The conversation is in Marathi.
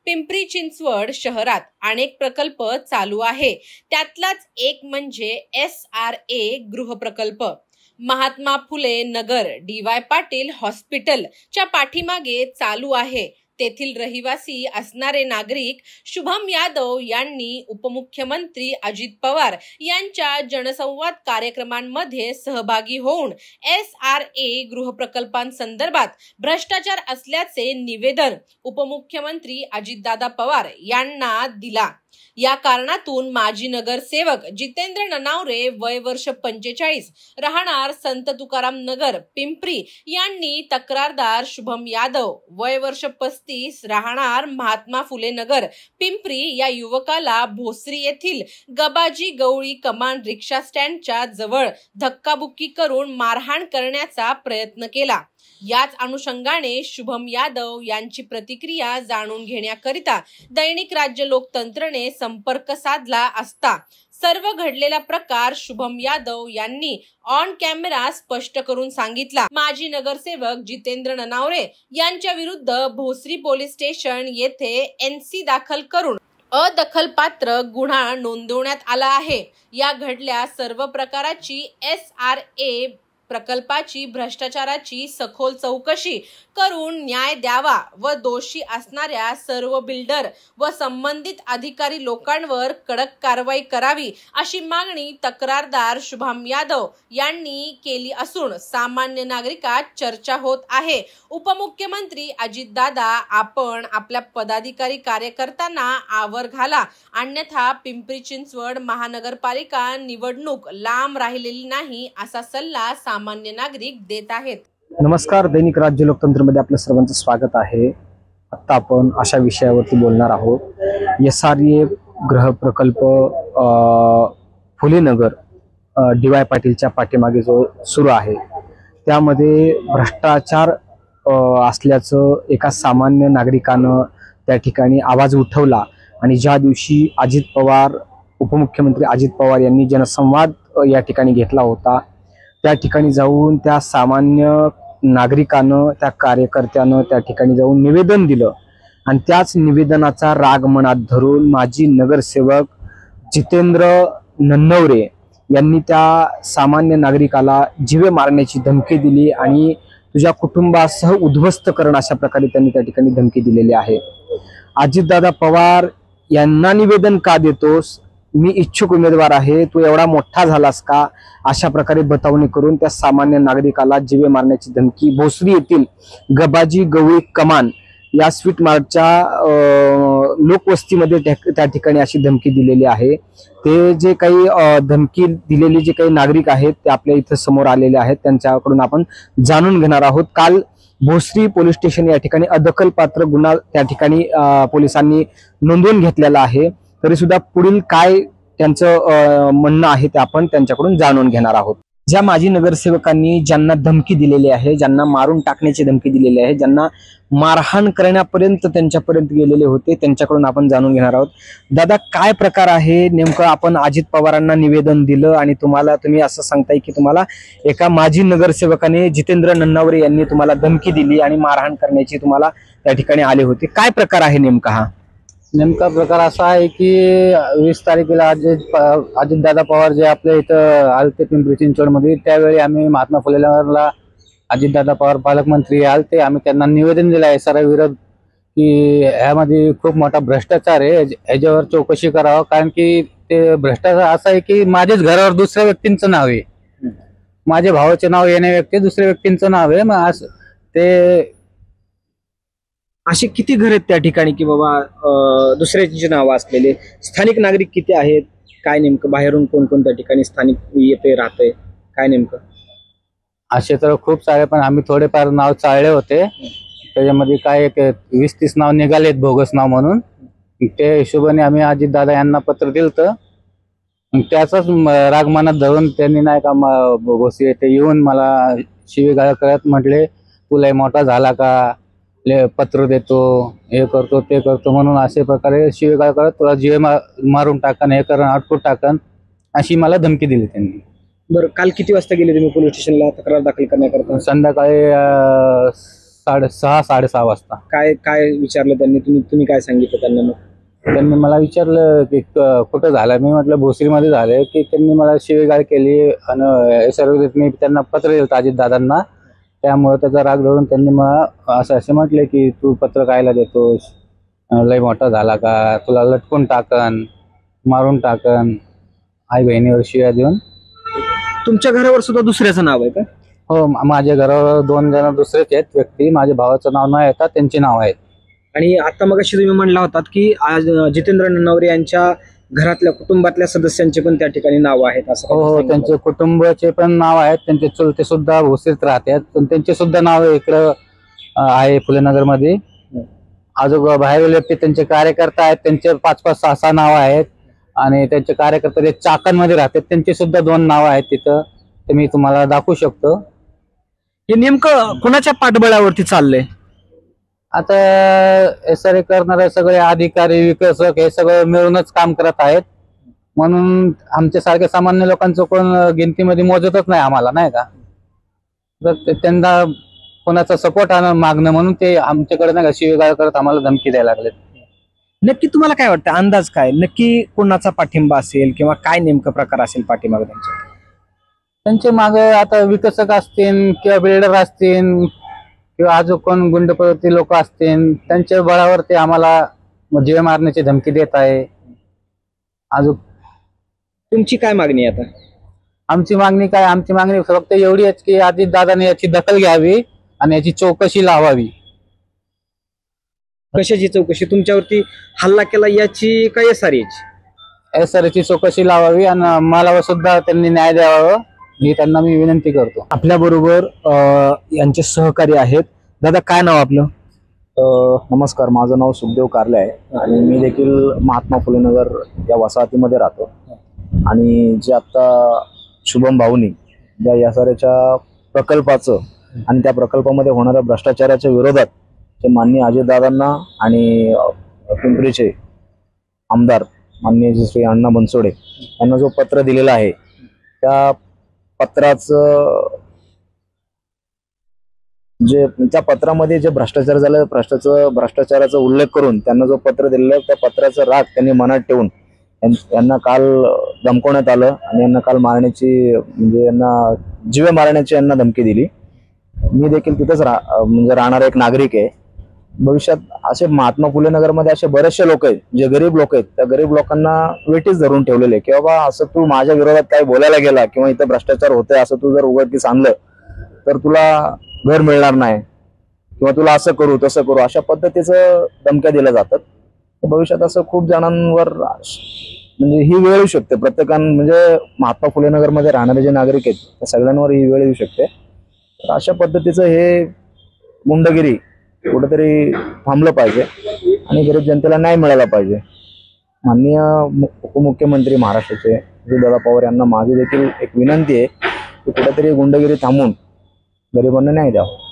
पिंपरी चिंचवड शहरात अनेक प्रकल्प चालू आहे। त्यातलाच एक म्हणजे SRA गृहप्रकल्प। महात्मा फुले नगर DY पाटील हॉस्पिटलच्या पाठीमागे चालू आहे। तेथील रहिवासी असणारे नागरिक शुभम यादव यांनी उपमुख्यमंत्री अजित पवार यांच्या जनसंवाद कार्यक्रमांमध्ये सहभागी होऊन SRA गृहप्रकल्पांसंदर्भात भ्रष्टाचार असल्याचे निवेदन उपमुख्यमंत्री अजितदादा पवार यांना दिला। या कारणातून माजी नगरसेवक जितेंद्र ननावरे वय वर्ष 45 राहणार संत तुकाराम नगर पिंपरी यांनी तक्रारदार शुभम यादव वय वर्ष 35 राहणार महात्मा फुले नगर पिंपरी या युवकाला भोसरी येथील गबाजी गवळी कमान रिक्षा स्टँडच्या जवळ धक्काबुक्की करून मारहाण करण्याचा प्रयत्न केला। याच अनुषंगाने शुभम यादव यांची प्रतिक्रिया जाणून घेण्याकरिता दैनिक राज्य लोकतंत्रने संपर्क साधला असता सर्व घडलेला प्रकार शुभम यादव यांनी ऑन कॅमेरा स्पष्ट करून सांगितला। माजी नगरसेवक जितेंद्र ननावरे यांच्या विरुद्ध भोसरी पोलीस स्टेशन येथे NC दाखल करून अदखलपात्र गुन्हा नोंदवण्यात आला आहे। या घडल्या सर्व प्रकाराची SRA प्रकल्पाची भ्रष्टाचाराची सखोल चौकशी करून न्याय द्यावा व दोषी असणाऱ्या सर्व बिल्डर व संबंधित अधिकारी लोकांवर कडक कारवाई करावी अशी मागणी तक्रारदार शुभम यादव यांनी केली असून सामान्य नागरिकात चर्चा होत आहे। उपमुख्यमंत्री अजितदादा, आपण आपल्या पदाधिकारी कार्यकर्त्यांना आवर घाला, अन्यथा पिंपरी चिंचवड महानगरपालिका निवडणूक लांब राहिलेली नाही असा सल्ला सामान्य नागरिक देत आहेत। नमस्कार, दैनिक राज्य लोकतंत्र मध्ये आपलं सर्वांचं स्वागत आहे। आता आपण अशा विषयावरती बोलणार आहोत। SRA गृह प्रकल्प फुले नगर DY पाटीलच्या पाठीमागे जो सुरू आहे त्यामध्ये भ्रष्टाचार असल्याचं एका सामान्य नागरिकानं त्या ठिकाणी आवाज उठवला आणि ज्या दिवशी अजित पवार, उपमुख्यमंत्री अजित पवार यांनी जनसंवाद या ठिकाणी घेतला होता, त्या ठिकाणी जाऊन त्या सामान्य नागरिकानं, त्या कार्यकर्त्यानं त्या ठिकाणी जाऊन निवेदन दिलं आणि त्याच निवेदनाचा राग मनात धरून माजी नगरसेवक जितेंद्र ननावरे यांनी त्या सामान्य नागरिकाला जीवे मारण्याची धमकी दिली आणि तुझ्या कुटुंबासह उद्ध्वस्त करण अशा प्रकारे त्यांनी त्या ठिकाणी धमकी दिलेली आहे। अजितदादा पवार यांना निवेदन का देतोस, मी इच्छुक उमेदवार आहे, तू एवढा मोठा झालास का, अशा प्रकारे बतावणी करून त्या सामान्य नागरिकाला जीवे मारण्याची धमकी भोसरी येथील गबाजी गवळी कमान या स्वीट मार्टच्या लोकवस्तीमध्ये त्या ठिकाणी अशी धमकी दिलेली आहे। ते जे काही धमकी दिलेले जे काही नागरिक आहेत ते आपल्या इथं समोर आलेले आहेत, त्यांच्याकडून आपण जाणून घेणार आहोत। काल भोसरी पोलीस स्टेशन या ठिकाणी अदखलपात्र गुन्हा त्या ठिकाणी पोलिसांनी नोंदवून घेतलेला आहे, तरी सुद्धा पुढील काय त्यांचं म्हणणं आहे ते आपण त्यांच्याकडून जाणून घेणार आहोत। ज्या माजी नगरसेवकांनी ज्यांना धमकी दिलेली आहे, ज्यांना मारून टाकण्याची धमकी दिलेली आहे, ज्यांना मारहाण करण्यापर्यंत त्यांच्यापर्यंत गेलेले होते, त्यांच्याकडून आपण जाणून घेणार आहोत। दादा, काय प्रकार आहे नेमकं? आपण अजित पवारांना निवेदन दिलं आणि तुम्ही असं सांगताय की तुम्हाला एका माजी नगरसेवकाने जितेंद्र ननावरे यांनी तुम्हाला धमकी दिली आणि मारहाण करण्याची तुम्हाला त्या ठिकाणी आले होते, काय प्रकार आहे नेमका? हा नेमका प्रकार असा आहे की 20 तारखेला अजितदादा पवार जे आपल्या इथं आलते पिंपरी चिंचवड मध्ये, त्यावेळी आम्ही महात्मा फुले नगरला अजितदादा पवार पालकमंत्री आलते, आम्ही त्यांना निवेदन दिलं आहे SRA विरोध की ह्यामध्ये खूप मोठा भ्रष्टाचार आहे, ह्याच्यावर चौकशी करावं। कारण की ते भ्रष्टाचार असा आहे की माझ्याच घरावर दुसऱ्या व्यक्तींचं नाव आहे, माझ्या भावाचे नाव येण्या व्यक्ती दुसऱ्या व्यक्तींचं नाव आहे, मग असं ते असे किती घर आहेत त्या ठिकाणी की बाबा दुसऱ्याची नाव असलेले? स्थानिक नागरिक किती आहेत, काय नेमकं? बाहेरून कोण कोण त्या ठिकाणी स्थानिक येते राहते, काय नेमकं? असे तर खूप सारे, पण आम्ही थोडेफार नाव चाळले होते, त्याच्यामध्ये काय 20-30 नाव निघालेत बोगस नाव म्हणून। त्या हिशोबाने आम्ही अजितदादा यांना पत्र दिलं, त्याचाच राग मनात धरून त्यांनी नाही का भोसरी येथे येऊन मला शिवीगाळ करत म्हटले, तुला मोठा झाला का, पत्र देतो, हे करतो ते करतो म्हणून असे प्रकारे शिवीगाळ करत तुला जीवे मारून टाकन, हे करण, अटकून टाकन अशी मला धमकी दिली त्यांनी। बरं, काल किती वाजता गेले तुम्ही पोलीस स्टेशनला तक्रार दाखल करण्याकरता? संध्याकाळी 6:30 वाजता. काय काय विचारलं त्यांनी, तुम्ही काय सांगितलं त्यांना मग? त्यांनी मला विचारलं की कुठं झालं. मी म्हटलं भोसरीमध्ये झालंय. की त्यांनी मला शिवीगाळ केली आणि सर्व मी त्यांना पत्र दिलं अजितदादांना. त्यामुळे त्याचा राग धरून त्यांनी मला असे म्हटले की तू पत्र कायला देतोस, लय मोठा झाला का, तुला लटकून टाकन, मारून टाकन, आई बहिणीवर शिव्या देऊन. तुमच्या घरावर सुद्धा दुसऱ्याचं नाव आहे का? हो, माझ्या घरावर 2 जण दुसरेच आहेत व्यक्ती. माझ्या भावाचं नाव नाही येतात, त्यांची नाव आहेत. आणि आता मगाशी तुम्ही म्हणला होतात की आज जितेंद्र नन्नावरे यांच्या घरातल्या कुटुंबातल्या सदस्यांचे पण त्या ठिकाणी नाव आहेत असं हो, काही सांगितलं? त्यांचे कुटुंबाचे पण नाव आहेत. त्यांचे चुलते सुद्धा भोसरीत राहतात, पण त्यांचे सुद्धा नाव इकडं आहे फुलेनगर मध्ये. अजून बाहेर व्यक्ती त्यांचे कार्यकर्ता आहेत, त्यांचे 5-5, 6-6 नाव आहेत. आणि त्यांचे कार्यकर्ते जे चाकणमध्ये राहतात त्यांचे सुद्धा 2 नाव आहेत तिथं. ते मी तुम्हाला दाखवू शकतो. हे नेमकं कुणाच्या पाठबळावरती चाललंय? आता SRA करणारे सगळे अधिकारी, विकसक हे सगळं मिळूनच काम करत आहेत. म्हणून आमच्या सारख्या सामान्य लोकांचं कोण गिनतीमध्ये मोजतच नाही आम्हाला, नाही का. तर त्यांना कोणाचा सपोर्ट मागणं म्हणून ते आमच्याकडे नाही का शिवीगाळ करत आम्हाला धमकी द्यायला लागले. नक्की तुम्हाला काय वाटतं, अंदाज काय नक्की कोणाचा पाठिंबा असेल किंवा काय नेमकं प्रकार असेल पाठीमागे त्यांच्या मागे? आता विकसक असतील किंवा बिल्डर असतील किंवा अजून कोण गुंडप्रवृत्ती लोक असतील, त्यांच्या बळावर ते आम्हाला जीवे मारण्याची धमकी देत आहे. अजून तुमची काय मागणी आहे आता? आमची मागणी काय? आमची मागणी फक्त एवढी आहे की अजितदादाने याची दखल घ्यावी आणि याची चौकशी लावावी. कशाची चौकशी? तुमच्यावरती हल्ला केला याची का SRA? SRAची चौकशी लावावी आणि मला सुद्धा त्यांनी न्याय द्यावा ही त्यांना मी विनंती करतो. आपल्या बरोबर यांचे सहकारी आहेत. दादा, काय नाव आपलं? नमस्कार, माझं नाव सुखदेव कारले आहे आणि मी देखील महात्मा फुले नगर या वसाहतीमध्ये राहतो. आणि जे आता शुभम भाऊनी ज्या SRAच्या प्रकल्पाचं आणि त्या प्रकल्पामध्ये होणाऱ्या भ्रष्टाचाराच्या विरोधात जे माननीय अजितदादांना आणि पिंपरीचे आमदार माननीय श्री अण्णा बनसोडे यांना जो पत्र दिलेला आहे, त्या पत्राचं त्या पत्रामध्ये जे भ्रष्टाचार झालं, भ्रष्टाचाराचा उल्लेख करून त्यांना जो पत्र दिलेलं, त्या पत्राचा राग त्यांनी मनात ठेवून यांना काल धमकवण्यात आलं आणि यांना काल मारण्याची, म्हणजे यांना जीवे मारण्याची यांना धमकी दिली. मी देखील तिथंच म्हणजे राहणारा एक नागरिक आहे. भविष्यात असे महात्मा फुले नगरमध्ये असे बरेचसे लोक आहेत जे गरीब लोक आहेत, त्या गरीब लोकांना वेठीच धरून ठेवलेले की बाबा असं तू माझ्या विरोधात काय बोलायला गेला किंवा इथं भ्रष्टाचार होतोय असं तू जर उघडकीस आणलं तर तुला घर मिळणार नाही किंवा तुला असं करू तसं करू, अशा पद्धतीचं धमक्या दिल्या जातात. भविष्यात असं खूप जणांवर म्हणजे ही वेळ येऊ शकते. प्रत्येकानं म्हणजे महात्मा फुले नगरमध्ये राहणारे जे नागरिक आहेत त्या सगळ्यांवर ही वेळ येऊ शकते. तर अशा पद्धतीचं हे गुंडगिरी कुठेतरी थांबलं पाहिजे आणि गरीब जनतेला न्याय मिळाला पाहिजे. माननीय उपमुख्यमंत्री महाराष्ट्राचे अजितदादा पवार यांना माझी देखील एक विनंती आहे की कुठेतरी गुंडगिरी थांबून गरिबांना न्याय द्यावा.